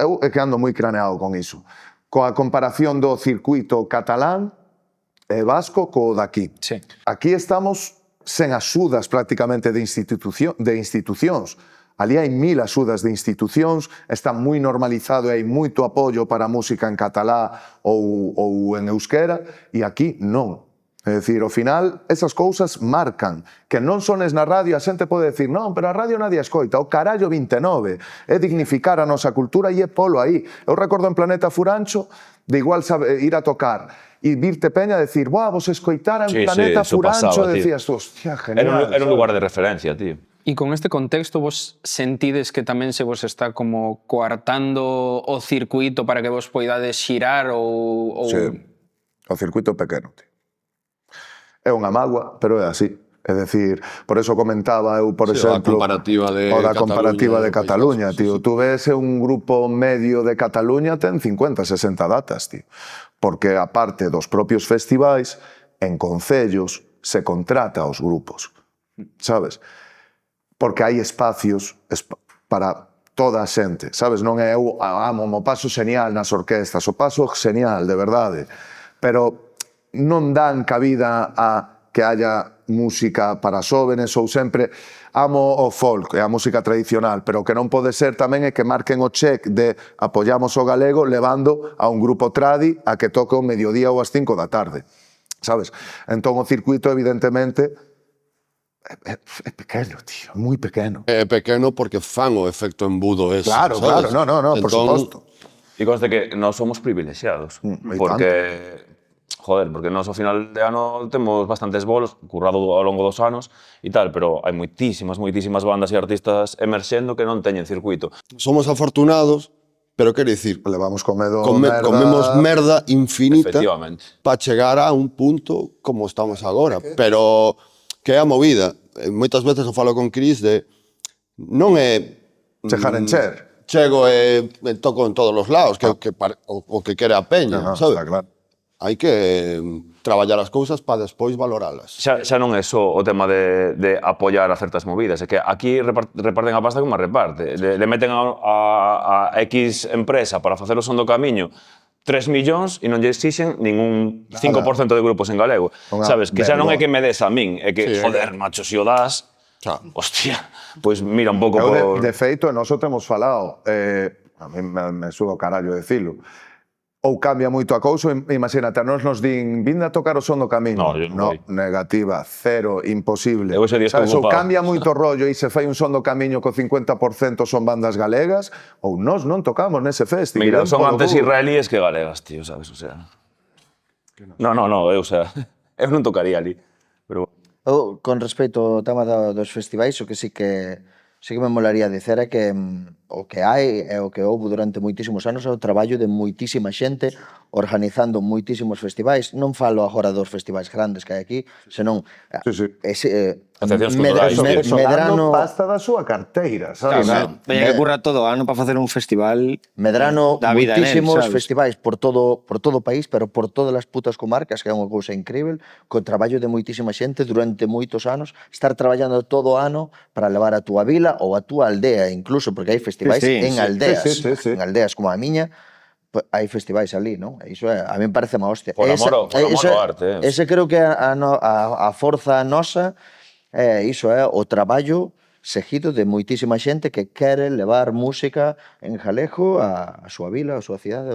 eu é que ando moi craneado con iso. Coa comparación do circuito catalán e vasco co daqui. Sí. Aquí estamos sen axudas prácticamente de institucións. Ali hai 1000 axudas de institucións, está moi normalizado e hai moito apoio para a música en catalá ou en euskera, e aquí non. É dicir, ao final, esas cousas marcan, que non sones na radio, a xente pode decir, non, pero a radio nadie escoita, o carallo 29, é dignificar a nosa cultura e é polo aí. Eu recordo en Planeta Furancho, de igual ir a tocar, e virte peña a decir, buah, vos escoitara en Planeta Furancho, e decías, hostia, genial. Era un lugar de referencia, tío. E con este contexto vos sentides que tamén se vos está como coartando o circuito para que vos poidades xirar ou... Sí, o circuito pequeno, tío. É unha mágoa, pero é así. É dicir, por eso comentaba eu, por exemplo, o da comparativa de Cataluña, tío. Tú ves un grupo medio de Cataluña ten 50, 60 datas, tío. Porque, aparte dos propios festivais, en concellos se contrata aos grupos, sabes? Porque hai espacios para toda a xente, sabes? Non é eu, mo paso xenial nas orquestas, o paso xenial, de verdade, pero non dan cabida a que haya música para xóvenes ou sempre amo o folk e a música tradicional, pero o que non pode ser tamén é que marquen o check de apoyamos o galego levando a un grupo tradi a que toque o mediodía ou as 5 da tarde, sabes? Entón o circuito, evidentemente, é pequeno, tío, moi pequeno. É pequeno porque fan o efecto embudo ese, claro, sabes? Claro, no, por suposto. E conste que nós somos privilexiados, porque, joder, porque nós ao final de ano temos bastantes bolos, currado ao longo dos anos e tal, pero hai moitísimas bandas e artistas emerxendo que non teñen circuito. Somos afortunados, pero quero dicir, levamos comemos merda infinita Efectivamente. para chegar a un punto como estamos agora, pero que é a movida. Moitas veces eu falo con Cris de non é chegar en cher. Chego e toco en todos os lados, o que quere a peña, sabes? Está claro. Hai que traballar as cousas para despois valoralas. Xa non é só o tema de apoiar a certas movidas, é que aquí reparten a pasta como a reparte. Le meten a X empresa para facer o son do camiño 3 millóns e non lle exixen ningún 5% de grupos en galego. Sabes, que xa non é que me des a min, é que, joder, macho, se o das, hostia, pois mira un pouco por... De feito, nós o temos falado, a mí me subo o carallo decilo, ou cambia moito a cousa, imagínate, a nos din, vinde a tocar o son do camiño. No, negativa, cero, imposible. Sabes, ou cambia moito o rollo e se fai un son do camiño co 50% son bandas galegas, ou nós non tocamos nese festival. Mira, son antes israelíes que galegas, tío, sabes, o sea... No, eu non tocaría ali, pero... Con respecto ao tema dos festivais, o que sí que me molaría dicer é que o que hai e o que houve durante moitísimos anos é o traballo de moitísima xente organizando moitísimos festivais. Non falo agora dos festivais grandes que hai aquí, senón Medrano pasta da súa carteira, sabes? Teña que currar todo o ano para facer un festival. Medrano, moitísimos festivais por todo o país, pero por todas as putas comarcas, que é unha cousa incrível, co traballo de moitísima xente durante moitos anos, estar traballando todo o ano para levar a túa vila ou a túa aldea, incluso, porque hai festivais en aldeas como a miña, hai festivais ali, non? Iso a mí me parece má hostia. Por amor ao arte. Ese creo que a forza nosa é iso, é o traballo seguido de moitísima xente que quere levar música en galego a súa vila, a súa cidade.